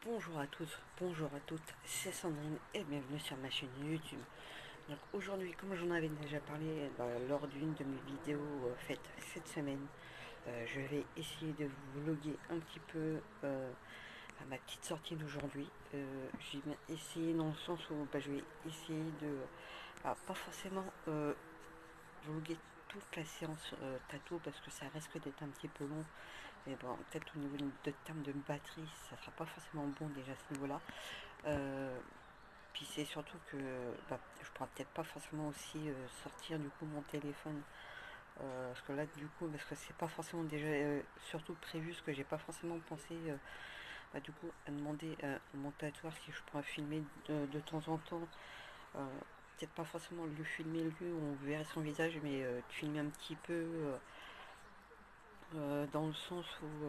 Bonjour à tous, bonjour à toutes, c'est Sandrine et bienvenue sur ma chaîne YouTube. Donc aujourd'hui, comme j'en avais déjà parlé lors d'une de mes vidéos faites cette semaine, je vais essayer de vous vloguer un petit peu à ma petite sortie d'aujourd'hui. J'ai bien essayé dans le sens où je vais essayer de, pas forcément vloguer toute la séance tatou parce que ça risque d'être un petit peu long. Mais bon, peut-être au niveau de termes de batterie, ça sera pas forcément bon déjà à ce niveau-là. Euh, Puis c'est surtout que je pourrais peut-être pas forcément aussi sortir du coup mon téléphone. Parce que là du coup, parce que c'est pas forcément déjà surtout prévu, parce que j'ai pas forcément pensé du coup à demander à mon tatoueur si je pourrais filmer de temps en temps. Euh, Peut-être pas forcément lui filmer lui où on verrait son visage, mais de filmer un petit peu dans le sens où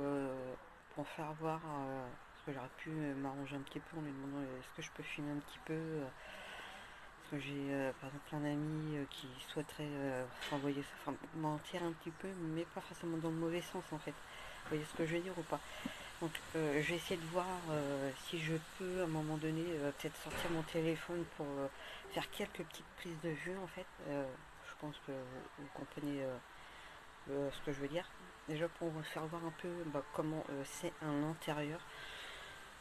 pour faire voir, parce que j'aurais pu m'arranger un petit peu en lui demandant est-ce que je peux filmer un petit peu. Parce que j'ai par exemple un ami qui souhaiterait envoyer ça, enfin mentir un petit peu, mais pas forcément dans le mauvais sens en fait. Vous voyez ce que je veux dire ou pas? Donc je vais essayer de voir si je peux à un moment donné peut-être sortir mon téléphone pour faire quelques petites prises de vue en fait. Je pense que vous comprenez ce que je veux dire. Déjà pour vous faire voir un peu comment c'est à l'intérieur.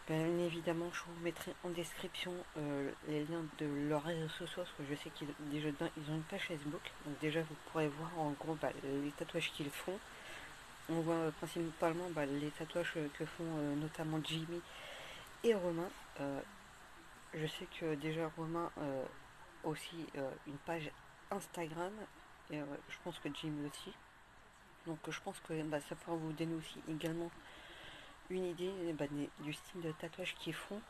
Bien évidemment, je vous mettrai en description les liens de leurs réseaux sociaux, parce que je sais qu'ils déjà ils ont une page Facebook. Donc déjà, vous pourrez voir en gros les tatouages qu'ils font. On voit principalement les tatouages que font notamment Jimmy et Romain. Euh, je sais que déjà Romain aussi une page Instagram, et je pense que Jimmy aussi. Donc je pense que ça pourra vous donner aussi également une idée du style de tatouage qu'ils font.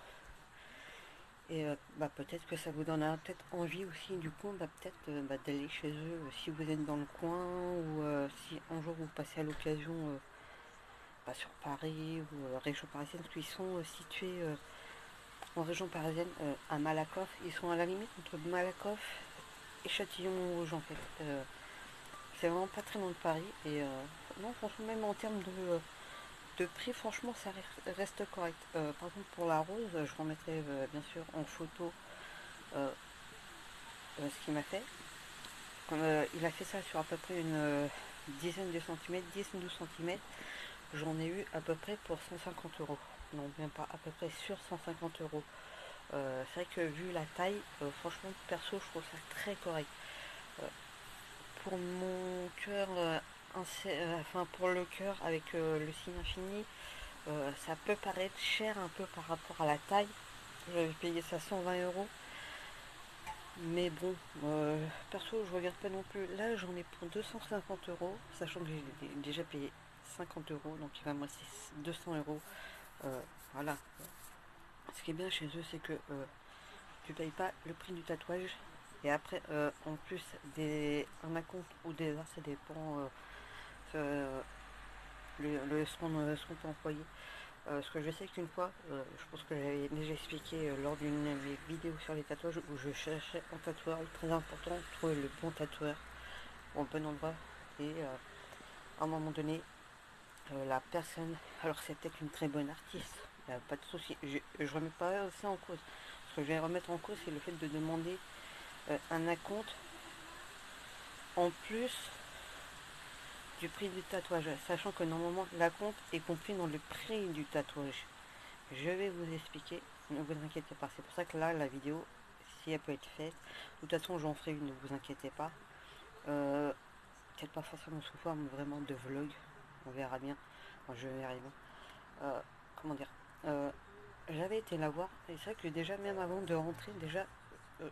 Et peut-être que ça vous donnera peut-être envie aussi du coup peut-être d'aller chez eux si vous êtes dans le coin ou si un jour vous passez à l'occasion sur Paris ou région parisienne parce qu'ils sont situés en région parisienne à Malakoff. Ils sont à la limite entre Malakoff et Châtillon-Montrouge en fait. C'est vraiment pas très loin de Paris et non franchement même en termes de prix franchement ça reste correct. Par contre pour la rose je vous remettrai bien sûr en photo euh, ce qu'il m'a fait. Il a fait ça sur à peu près une dizaine de centimètres, 10-12 centimètres. J'en ai eu à peu près pour 150 euros. Non, même pas, à peu près sur 150 euros. C'est vrai que vu la taille, franchement, perso, je trouve ça très correct. Euh, pour mon cœur, enfin pour le cœur avec le signe infini, ça peut paraître cher un peu par rapport à la taille. J'avais payé ça 120 euros. Mais bon, perso, je regarde pas non plus. Là, j'en ai pour 250 euros, sachant que j'ai déjà payé 50 euros, donc il va me rester 200 euros. Euh, voilà. Ce qui est bien chez eux, c'est que tu payes pas le prix du tatouage. Et après, en plus, un acompte ou des heures, ça dépend euh, ce qu'on peut employer. Ce que je sais qu'une fois, je pense que j'avais déjà expliqué lors d'une de mes vidéos sur les tatouages où je cherchais un tatoueur, très important, trouver le bon tatoueur au bon endroit. Et à un moment donné, la personne, alors c'est peut-être une très bonne artiste, il n'y a pas de souci, je remets pas ça en cause. Ce que je vais remettre en cause, c'est le fait de demander un acompte en plus du prix du tatouage, sachant que normalement l'acompte est compris dans le prix du tatouage. Je vais vous expliquer, ne vous inquiétez pas. C'est pour ça que là, la vidéo, si elle peut être faite, de toute façon, j'en ferai une, ne vous inquiétez pas. Euh, Peut-être pas forcément sous forme vraiment de vlog, on verra bien. Enfin, je verrai bien. Comment dire J'avais été la voir, et c'est vrai que déjà, même avant de rentrer, déjà, euh,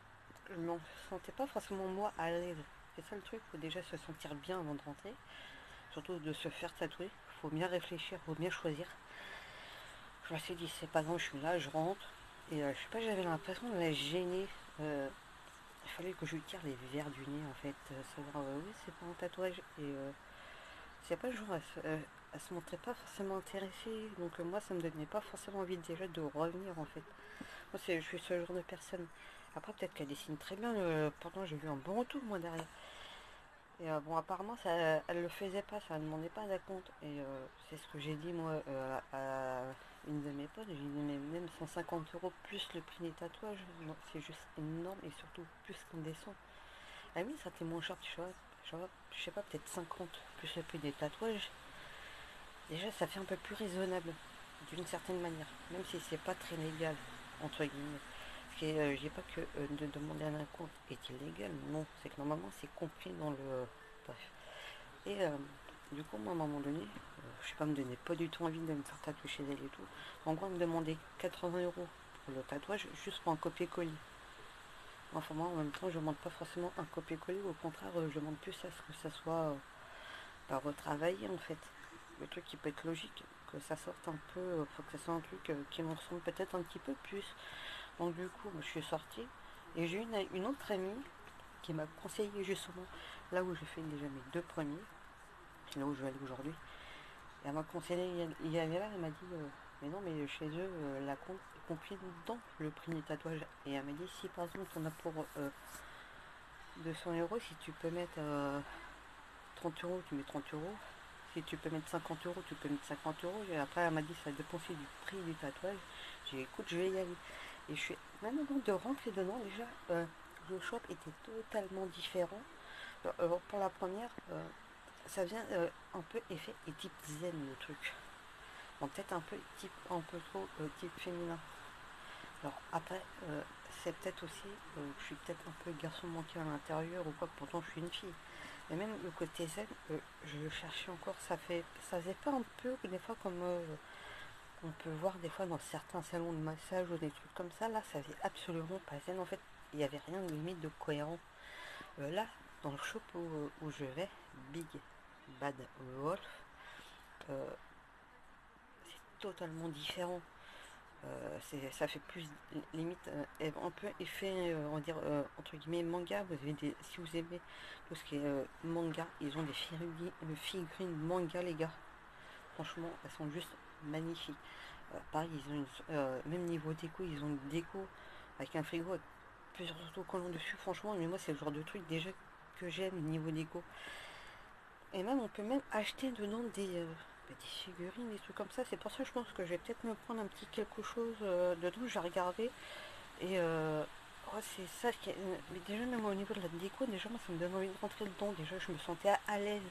je ne me sentais pas forcément moi à l'aise. C'est ça le truc, faut déjà se sentir bien avant de rentrer, surtout de se faire tatouer. Faut bien réfléchir, faut bien choisir. Je me suis dit, c'est pas grave, je suis là, je rentre. Et je sais pas, j'avais l'impression de la gêner. Il fallait que je lui tire les verres du nez, en fait. Savoir, oui, c'est pas un tatouage. Et c'est pas le genre, elle se montrait pas forcément intéressée. Donc moi, ça me donnait pas forcément envie déjà de revenir, en fait. Moi, je suis ce genre de personne. Après, peut-être qu'elle dessine très bien. Pourtant, j'ai vu un bon retour, moi, derrière. Et bon, apparemment, elle le faisait pas, ça ne demandait pas d'acompte. Et c'est ce que j'ai dit, moi, une de mes potes, j'ai dit mais même 150 € plus le prix des tatouages, non, c'est juste énorme et surtout plus qu'indécent. Ah oui, ça t'est moins cher, tu vois, je sais pas, peut-être 50 plus le prix des tatouages. Déjà, ça fait un peu plus raisonnable, d'une certaine manière, même si c'est pas très légal, entre guillemets. Parce que je dis pas que de demander un compte est illégal, non, c'est que normalement c'est compris dans le. Bref. Et du coup, moi, à un moment donné, je sais pas, me donnait pas du tout envie de me faire tatouer chez elle et tout. En gros, elle me demandait 80 € pour le tatouage, juste pour un copier-coller. Enfin, moi, en même temps, je demande pas forcément un copier-coller, au contraire, je demande plus à ce que ça soit retravaillé en fait. Le truc qui peut être logique, que ça sorte un peu, faut que ça soit un truc qui me ressemble peut-être un petit peu plus. Donc, du coup, je suis sortie et j'ai une autre amie qui m'a conseillé justement là où j'ai fait déjà mes deux premiers, là où je vais aller aujourd'hui. Et elle m'a conseillé, il y avait là, elle m'a dit, mais non, mais chez eux, la compte est compris dans le prix du tatouage. Et elle m'a dit, si par exemple on a pour 200 €, si tu peux mettre 30 €, tu mets 30 €. Si tu peux mettre 50 €, tu peux mettre 50 €. Et après, elle m'a dit, ça dépend aussi du prix du tatouage. J'ai dit, écoute, je vais y aller. Et je suis, même avant de rentrer dedans, déjà, le shop était totalement différent. Pour la première, ça vient un peu effet et type zen le truc. Bon, peut-être un peu trop type féminin. Alors après, c'est peut-être aussi, je suis peut-être un peu garçon manqué à l'intérieur ou quoi, pourtant je suis une fille. Mais même le côté zen, je le cherchais encore, ça faisait pas un peu des fois comme on peut voir des fois dans certains salons de massage ou des trucs comme ça. Là, ça faisait absolument pas zen. En fait, il n'y avait rien de limite de cohérent. Là, dans le shop où je vais, Big Bad Wolf, euh, c'est totalement différent. Ça fait plus limite un peu effet, on va dire entre guillemets manga. Si vous aimez tout ce qui est manga, ils ont des figurines manga, les gars. Franchement, elles sont juste magnifiques. Pareil, ils ont même niveau déco, ils ont une déco avec un frigo avec plusieurs autocollants dessus. Franchement, mais moi, c'est le genre de truc déjà que j'aime niveau déco. Et même, on peut même acheter dedans des figurines, des trucs comme ça. C'est pour ça que je pense que je vais peut-être me prendre un petit quelque chose dedans. Je vais regarder. Et ouais, c'est ça qui mais déjà, même au niveau de la déco, déjà, moi, ça me donne envie de rentrer dedans. Déjà, je me sentais à l'aise.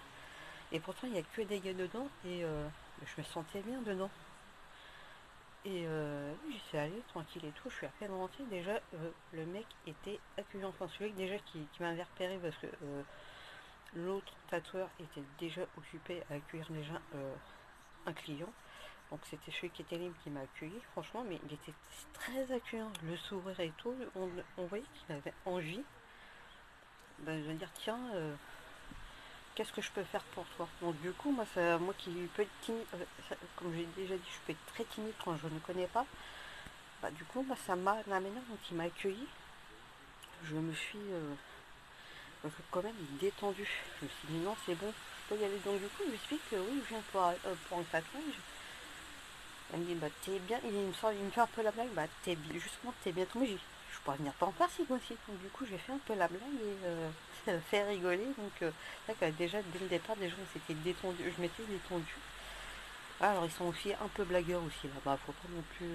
Et pourtant, il n'y a que des gars dedans. Et je me sentais bien dedans. Et oui, j'y suis allée tranquille et tout. Je suis à peine rentrée. Déjà, le mec était accueillant. Enfin, celui déjà qui m'avait repéré parce que l'autre tatoueur était déjà occupé à accueillir déjà un client. Donc c'était celui qui était libre qui m'a accueilli, franchement, mais il était très accueillant, le sourire et tout, on voyait qu'il avait envie de dire tiens, qu'est-ce que je peux faire pour toi. Donc du coup, moi qui peux être timide, comme j'ai déjà dit, je peux être très timide quand je ne connais pas. Bah, du coup, la manière dont il m'a accueilli, je me suis quand même détendu. Je me suis dit non, c'est bon, je peux y aller. Donc du coup, je lui explique que oui, je viens pour un tatouage. Elle me dit, bah t'es bien, il me fait un peu la blague, bah justement, t'es bien tombé. Je pourrais venir pas en faire si moi aussi. Donc du coup, j'ai fait un peu la blague et ça m'a fait rigoler. Donc c'est vrai que déjà, dès le départ, déjà, on s'était détendu, je m'étais détendu. Ah, alors ils sont aussi un peu blagueurs aussi là-bas, faut pas non plus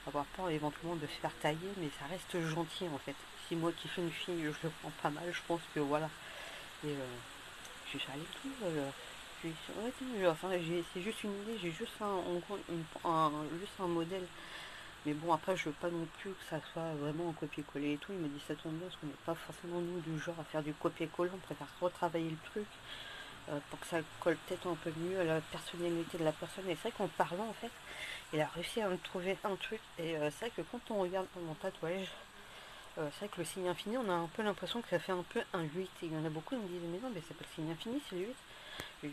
avoir peur éventuellement de se faire tailler, mais ça reste gentil en fait. Si moi qui suis une fille, je le prends pas mal, je pense que voilà. Et je suis allée tout. Ouais, enfin, c'est juste une idée, j'ai juste juste un modèle. Mais bon, après, je veux pas non plus que ça soit vraiment un copier-coller et tout. Il me dit ça tombe bien parce qu'on n'est pas forcément nous du genre à faire du copier-coller. On préfère retravailler le truc pour que ça colle peut-être un peu mieux à la personnalité de la personne. Et c'est vrai qu'en parlant, en fait, il a réussi à me trouver un truc. Et c'est vrai que quand on regarde mon tatouage, c'est vrai que le signe infini, on a un peu l'impression que ça fait un peu un 8. Et il y en a beaucoup qui me disent, mais non, mais c'est pas le signe infini, c'est le 8.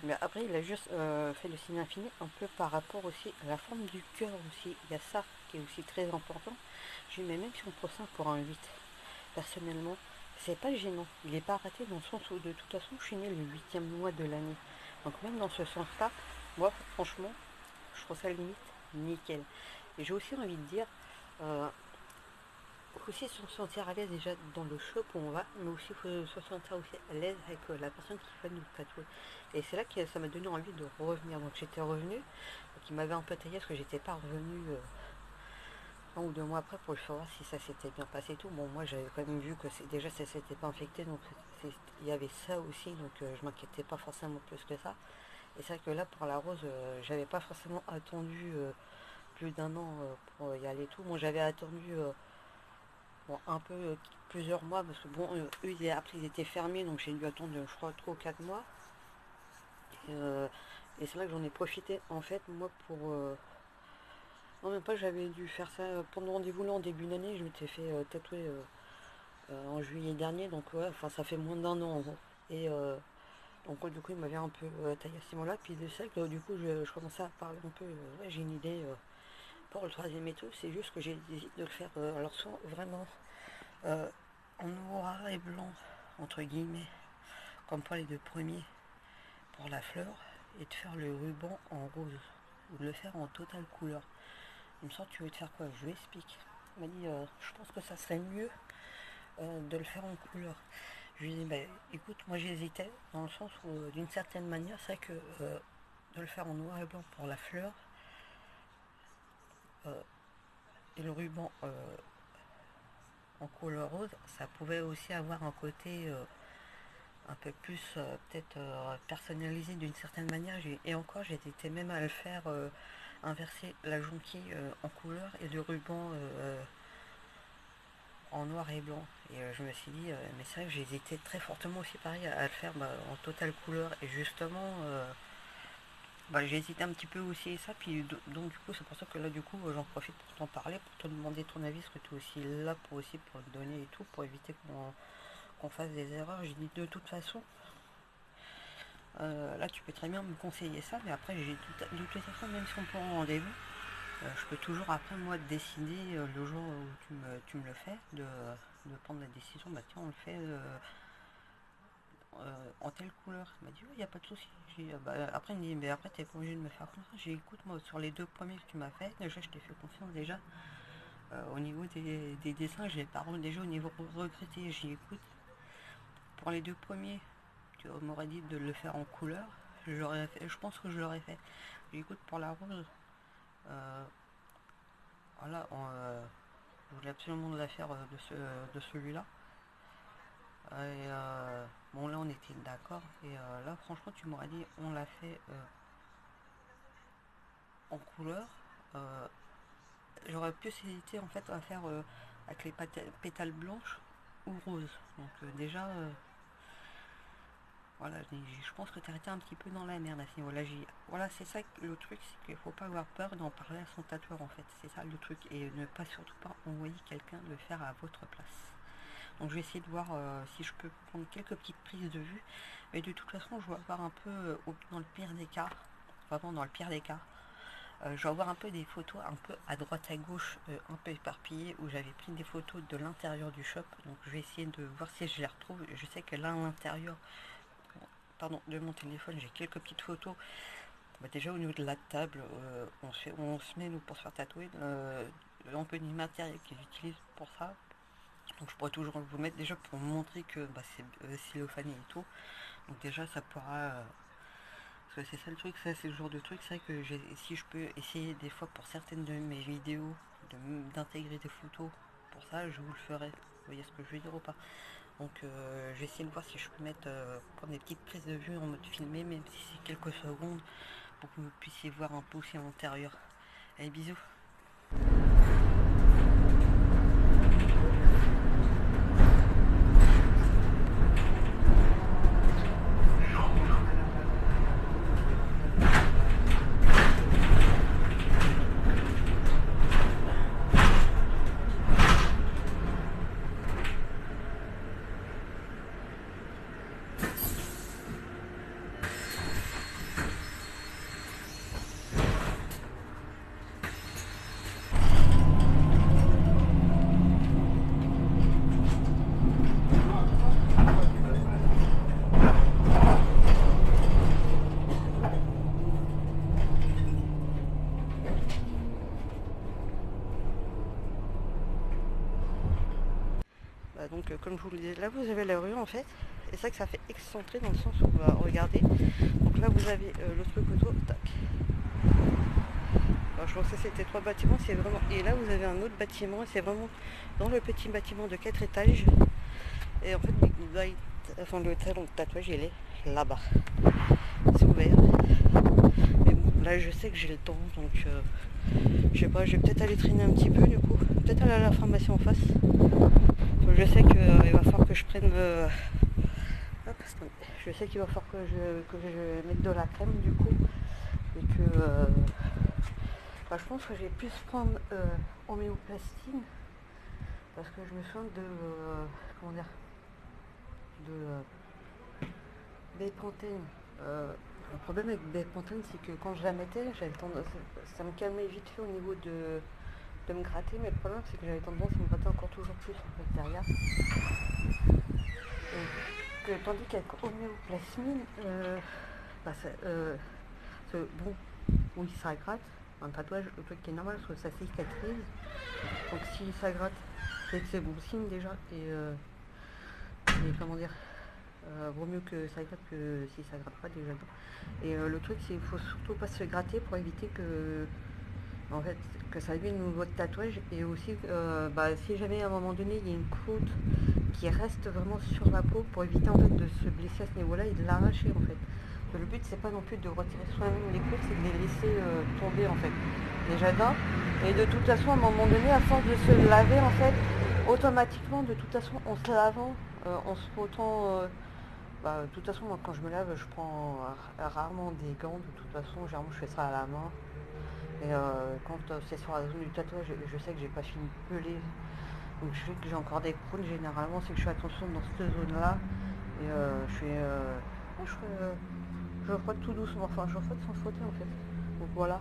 Mais après, il a juste fait le signe infini un peu par rapport aussi à la forme du cœur aussi. Il y a ça qui est aussi très important. Je dis, mais même si on prend ça pour un 8, personnellement, c'est pas gênant. Il n'est pas raté dans le sens où de toute façon, je suis né le huitième mois de l'année. Donc même dans ce sens-là, moi, franchement, je trouve ça limite nickel. Et j'ai aussi envie de dire, euh, faut aussi se sentir à l'aise déjà dans le shop où on va, mais aussi il faut se sentir aussi à l'aise avec la personne qui va nous tatouer. Et c'est là que ça m'a donné envie de revenir. Donc j'étais revenue. qui m'avait un peu taillé parce que j'étais pas revenu 1 ou 2 mois après pour le savoir si ça s'était bien passé et tout. Bon, moi j'avais quand même vu que déjà ça s'était pas infecté, donc il y avait ça aussi, donc je m'inquiétais pas forcément plus que ça. Et c'est vrai que là pour la rose, j'avais pas forcément attendu plus d'1 an pour y aller et tout. Bon, j'avais attendu bon, un peu plusieurs mois parce que bon, eux après ils étaient fermés, donc j'ai dû attendre je crois 3 ou 4 mois. Et c'est là que j'en ai profité en fait moi pour non, même pas, j'avais dû faire ça pendant le rendez-vous là en début d'année. Je m'étais fait tatouer en juillet dernier, donc ouais, enfin ça fait moins d'1 an en gros. Et donc ouais, du coup il m'avait un peu taillé à ce moment-là. Puis de ça que du coup je commençais à parler un peu. Ouais, j'ai une idée pour le troisième et tout. C'est juste que j'hésite de le faire alors soit vraiment euh, en noir et blanc entre guillemets, comme pour les 2 premiers pour la fleur, et de faire le ruban en rose ou de le faire en totale couleur. Il me semble que tu veux te faire quoi? Je lui explique. Il m'a dit je pense que ça serait mieux de le faire en couleur. Je lui ai dit bah écoute, moi j'hésitais dans le sens où d'une certaine manière c'est vrai que de le faire en noir et blanc pour la fleur et le ruban en couleur rose, ça pouvait aussi avoir un côté un peu plus peut-être personnalisé d'une certaine manière. Et encore j'étais même à le faire inverser la jonquille en couleur et le ruban en noir et blanc. Et je me suis dit, mais c'est vrai que j'hésitais très fortement aussi pareil à le faire en totale couleur. Et justement, j'ai hésité un petit peu aussi et ça. Puis donc du coup, c'est pour ça que là du coup, j'en profite pour t'en parler, pour te demander ton avis, parce que tu es aussi là pour aussi pour le donner et tout, pour éviter qu'on fasse des erreurs. J'ai dit de toute façon, là tu peux très bien me conseiller ça, mais après de toute façon, même si on prend un rendez-vous, je peux toujours après moi décider le jour où tu me le fais, de prendre la décision, bah tiens on le fait en telle couleur. Il m'a dit oui, il n'y a pas de souci. Après il me dit mais après t'es pas obligé de me faire confiance. J'ai dit écoute, moi sur les 2 premiers que tu m'as fait, déjà je t'ai fait confiance déjà. Au niveau des dessins, j'ai par contre déjà au niveau regretté, j'ai dit écoute, pour les 2 premiers, tu m'aurais dit de le faire en couleur, je pense que je l'aurais fait. J'ai dit écoute, pour la rose, voilà, je voulais absolument la faire de celui-là. Et bon là on était d'accord. Et là franchement tu m'aurais dit on l'a fait en couleur. J'aurais plus hésité en fait à faire avec les pétales blanches ou roses. Donc déjà voilà, je pense que tu as été un petit peu dans la merde à ce niveau-là. Voilà, c'est ça le truc, c'est qu'il faut pas avoir peur d'en parler à son tatoueur en fait. C'est ça le truc. Et ne pas surtout pas envoyer quelqu'un le faire à votre place. Donc je vais essayer de voir si je peux prendre quelques petites prises de vue. Mais de toute façon je vais avoir un peu dans le pire des cas. Vraiment dans le pire des cas. Je vais avoir un peu des photos un peu à droite à gauche, un peu éparpillées, où j'avais pris des photos de l'intérieur du shop. Donc je vais essayer de voir si je les retrouve. Je sais que là à l'intérieur, pardon, de mon téléphone, j'ai quelques petites photos. Déjà au niveau de la table, on se met nous pour se faire tatouer un peu du matériel qu'ils utilisent pour ça. Donc je pourrais toujours vous mettre déjà pour montrer que c'est xylophane et tout. Donc déjà ça pourra... parce que c'est ça le truc, ça c'est le genre de truc, c'est vrai que si je peux essayer des fois pour certaines de mes vidéos d'intégrer des photos pour ça, je vous le ferai. Vous voyez ce que je veux dire ou pas? Donc je vais essayer de voir si je peux mettre prendre des petites prises de vue en mode filmé, même si c'est quelques secondes, pour que vous puissiez voir un peu aussi à l'intérieur. Allez, bisous. Donc comme je vous le disais, là vous avez la rue en fait, et c'est vrai que ça fait excentré dans le sens où regardez, donc là vous avez le truc auto, tac, Alors, je pensais que c'était 3 bâtiments, c'est vraiment. Et là vous avez un autre bâtiment, et c'est vraiment dans le petit bâtiment de 4 étages. Et en fait, enfin, le salon de tatouage il est là-bas. C'est ouvert. Mais bon, là je sais que j'ai le temps, donc je sais pas, je vais peut-être aller traîner un petit peu du coup. Peut-être aller à la pharmacie en face. Je sais qu'il va falloir que je prenne. Hop, je sais qu'il va falloir que je mette de la crème du coup. Et que. Bah, je pense que j'ai plus prendre homéoplastine. Parce que je me souviens de. Comment dire. De Bepanthen. Le problème avec Bepanthen, c'est que quand je la mettais, j'avais tendance, ça me calmait vite fait au niveau de me gratter, mais le problème c'est que j'avais tendance à me gratter encore toujours plus en fait derrière. Tandis qu'avec homéoplasmine, bah, bon, oui ça gratte, un tatouage, le truc qui est normal, parce que ça cicatrise, donc si ça gratte, c'est que c'est bon signe déjà, et comment dire, vaut mieux que ça gratte que si ça gratte pas déjà. Et le truc c'est qu'il faut surtout pas se gratter pour éviter que en fait que ça devienne votre tatouage, et aussi si jamais à un moment donné il y a une croûte qui reste vraiment sur la peau, pour éviter en fait de se blesser à ce niveau là et de l'arracher en fait. Le but c'est pas non plus de retirer soi-même les croûtes, c'est de les laisser tomber en fait déjà d'un, et de toute façon à un moment donné à force de se laver en fait automatiquement, de toute façon en se lavant, en se frottant de toute façon, moi, quand je me lave, je prends rarement des gants. De toute façon, généralement, je fais ça à la main. Et quand c'est sur la zone du tatouage, je sais que j'ai pas fini de peler. Donc, je sais que j'ai encore des croûtes. Généralement, c'est que je fais attention dans cette zone-là. Et je frotte tout doucement. Enfin, je frotte sans frotter, en fait. Donc, voilà.